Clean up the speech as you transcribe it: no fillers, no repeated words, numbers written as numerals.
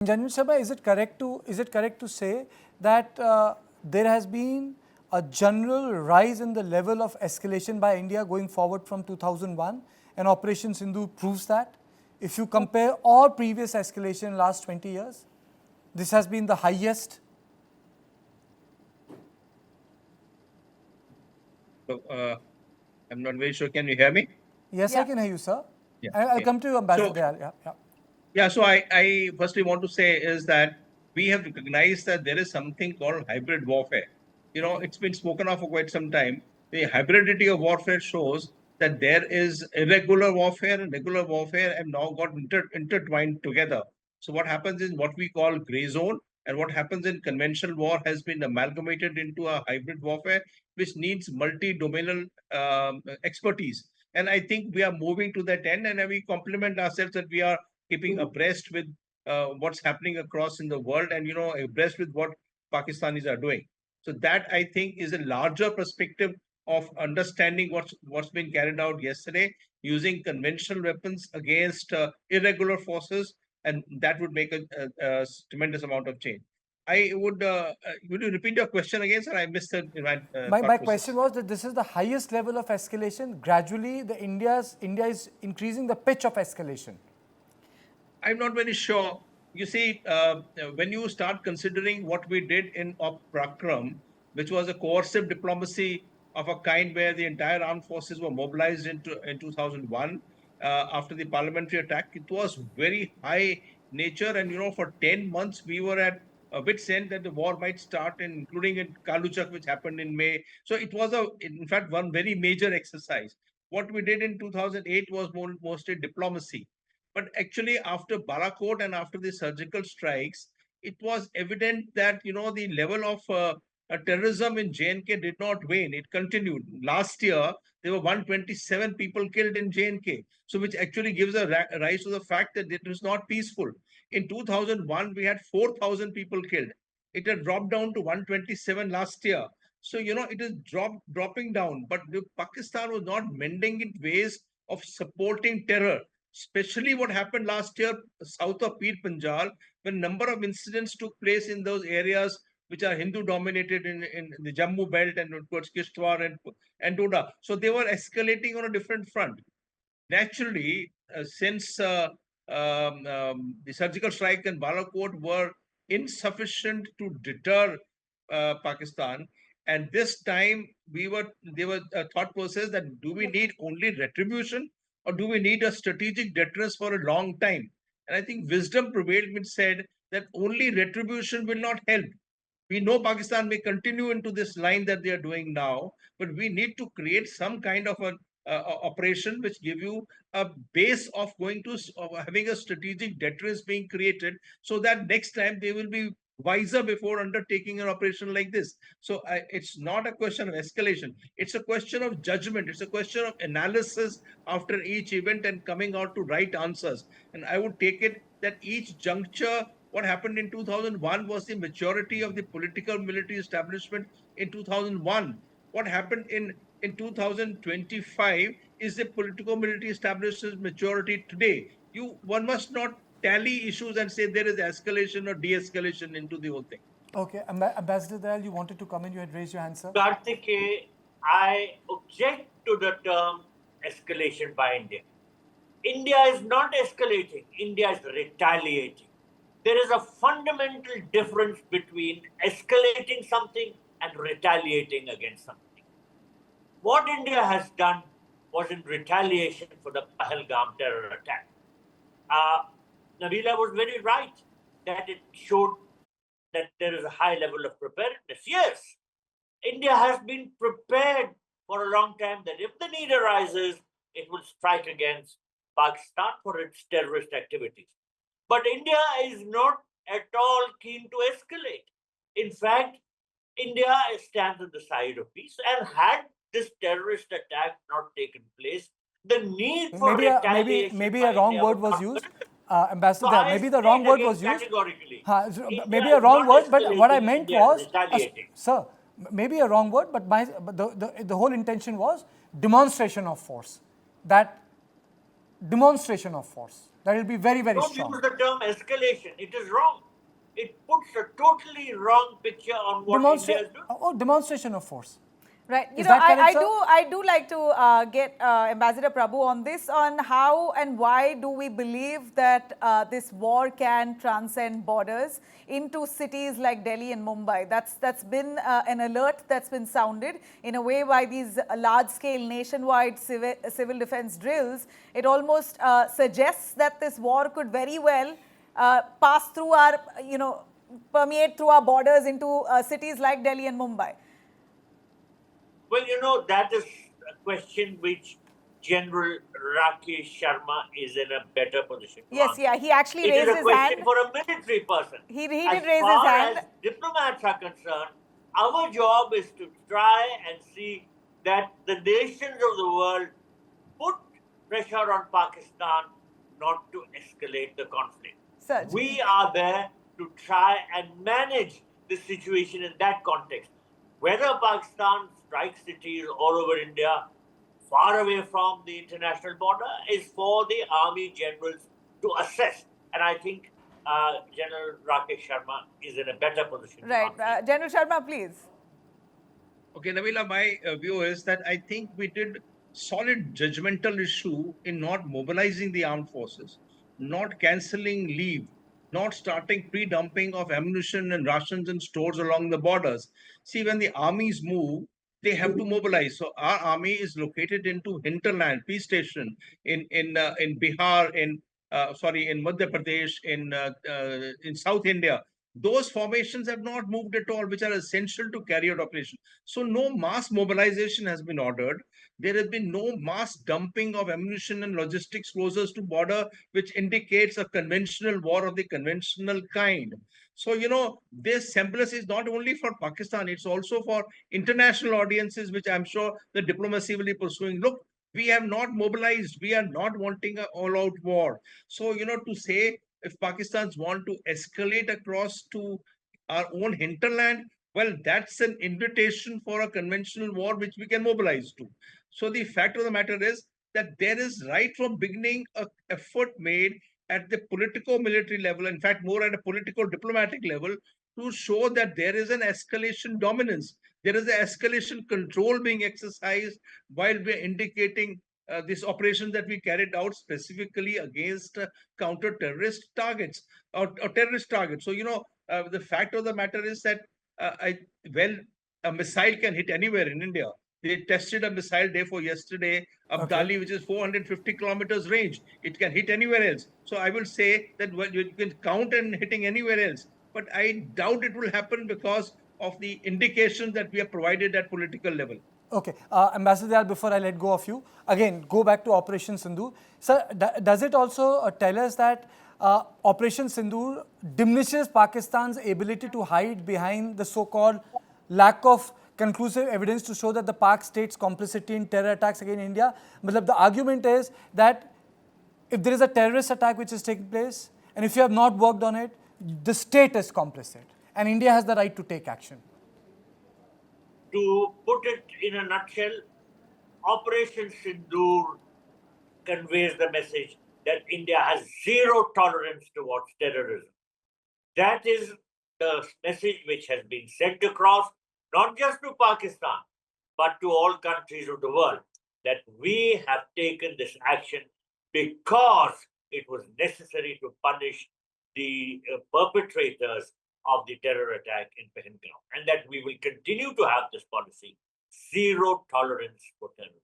Janjan Sharma, is it correct to say that there has been a general rise in the level of escalation by India going forward from 2001, and Operation Sindhu proves that? If you compare all previous escalation in last 20 years, this has been the highest. So, I'm not very sure. Can you hear me? Yes, I can hear you, sir. Yeah, I'll okay. come to you, Ambassador So, Dayal. yeah, so I firstly want to say is that we have recognized that there is something called hybrid warfare. It's been spoken of for quite some time. The hybridity of warfare shows that there is irregular warfare and regular warfare have now got intertwined together. So what happens is what we call gray zone, and what happens in conventional war has been amalgamated into a hybrid warfare, which needs multi-domainal expertise. And I think we are moving to that end, and we compliment ourselves that we are keeping abreast with what's happening across in the world, and abreast with what Pakistanis are doing. So that, I think, is a larger perspective of understanding what's been carried out yesterday using conventional weapons against irregular forces, and that would make a tremendous amount of change. Would you repeat your question again, sir? I missed it in my My thought question process. was that this is the highest level of escalation. Gradually, India is increasing the pitch of escalation. I'm not very sure. You see, when you start considering what we did in Op Prakram, which was a coercive diplomacy of a kind where the entire armed forces were mobilized in 2001 after the parliamentary attack, it was very high nature. And, for 10 months, we were at a bit end that the war might start, including in Kaluchak, which happened in May. So it was, in fact, one very major exercise. What we did in 2008 was mostly diplomacy. But actually, after Balakot and after the surgical strikes, it was evident that the level of terrorism in JNK did not wane. It continued. Last year, there were 127 people killed in JNK, so which actually gives a rise to the fact that it was not peaceful. In 2001, we had 4,000 people killed. It had dropped down to 127 last year. So it is dropping down. But Pakistan was not mending its ways of supporting terror, especially what happened last year south of Pir Panjal, when number of incidents took place in those areas which are Hindu dominated in the Jammu belt and towards Kishtwar and Doda. So they were escalating on a different front. Naturally, since the surgical strike and Balakot were insufficient to deter Pakistan, and this time there were thought process that do we need only retribution, or do we need a strategic deterrence for a long time? And I think wisdom prevailed, which said that only retribution will not help. We know Pakistan may continue into this line that they are doing now, but we need to create some kind of an operation which give you a base of going to having a strategic deterrence being created, so that next time they will be wiser before undertaking an operation like this. So it's not a question of escalation. It's a question of judgment. It's a question of analysis after each event and coming out to right answers. And I would take it that each juncture, what happened in 2001 was the maturity of the political military establishment in 2001. What happened in 2025 is the political military establishment's maturity today. One must not tally issues and say there is escalation or de-escalation into the whole thing. Okay, Ambassador Dayal, you wanted to come in. You had raised your hand, sir. Karthike, I object to the term escalation by India. India is not escalating, India is retaliating. There is a fundamental difference between escalating something and retaliating against something. What India has done was in retaliation for the Pahalgam terror attack. Nabila was very right that it showed that there is a high level of preparedness. Yes, India has been prepared for a long time that if the need arises, it will strike against Pakistan for its terrorist activities. But India is not at all keen to escalate. In fact, India stands on the side of peace, and had this terrorist attack not taken place, the need for retaliation maybe a wrong India word would was not used. continue. Ambassador, I maybe the state wrong word again was used. categorically, Maybe India a is wrong not word, but what I escalating, meant India is was, retaliating. sir, maybe a wrong word, but the whole intention was demonstration of force. That demonstration of force. That will be very, very Don't strong. use the term escalation. It is wrong. It puts a totally wrong picture on what India is doing. Demonstration of force. Right. Is that correct, sir? I do like to get Ambassador Prabhu on this, on how and why do we believe that this war can transcend borders into cities like Delhi and Mumbai. That's been an alert that's been sounded in a way by these large-scale nationwide civil defense drills. It almost suggests that this war could very well pass through our, permeate through our borders into cities like Delhi and Mumbai. Well, that is a question which General Rakesh Sharma is in a better position to Yes, answer. yeah, he actually It is raised a his question hand. for a military person. He As did raise his far hand. as diplomats are concerned, our job is to try and see that the nations of the world put pressure on Pakistan not to escalate the conflict. Certainly. We are there to try and manage the situation in that context. Whether Pakistan strikes cities all over India, far away from the international border, is for the army generals to assess. And I think General Rakesh Sharma is in a better position. Right. To answer. General Sharma, please. Okay, Nabila, my view is that I think we did solid judgmental issue in not mobilizing the armed forces, not cancelling leave, not starting pre-dumping of ammunition and rations and stores along the borders. See, when the armies move, they have to mobilize. So our army is located into hinterland, peace station in Bihar, in Madhya Pradesh, in South India. Those formations have not moved at all, which are essential to carry out operation. So no mass mobilization has been ordered. There has been no mass dumping of ammunition and logistics closest to border, which indicates a conventional war of the conventional kind. So, this semblance is not only for Pakistan, it's also for international audiences, which I'm sure the diplomacy will be pursuing. Look, we have not mobilized. We are not wanting an all-out war. So, to say if Pakistans want to escalate across to our own hinterland, well, that's an invitation for a conventional war which we can mobilize to. So the fact of the matter is that there is right from beginning an effort made at the politico-military level, in fact, more at a political-diplomatic level, to show that there is an escalation dominance. There is an escalation control being exercised while we're indicating this operation that we carried out specifically against counter-terrorist targets or terrorist targets. So, the fact of the matter is that a missile can hit anywhere in India. They tested a missile day for yesterday, Abdali, which is 450 kilometers range. It can hit anywhere else. So I will say that you can count on hitting anywhere else. But I doubt it will happen because of the indications that we have provided at political level. Okay, Ambassador Dayal, before I let go of you, again, go back to Operation Sindoor. Sir, does it also tell us that Operation Sindoor diminishes Pakistan's ability to hide behind the so-called lack of conclusive evidence to show that the Pak state's complicity in terror attacks against India? The argument is that if there is a terrorist attack which is taking place, and if you have not worked on it, the state is complicit, and India has the right to take action. To put it in a nutshell, Operation Sindoor conveys the message that India has zero tolerance towards terrorism. That is the message which has been sent across, not just to Pakistan, but to all countries of the world, that we have taken this action because it was necessary to punish the perpetrators of the terror attack in Pahalgam, and that we will continue to have this policy, zero tolerance for terrorism.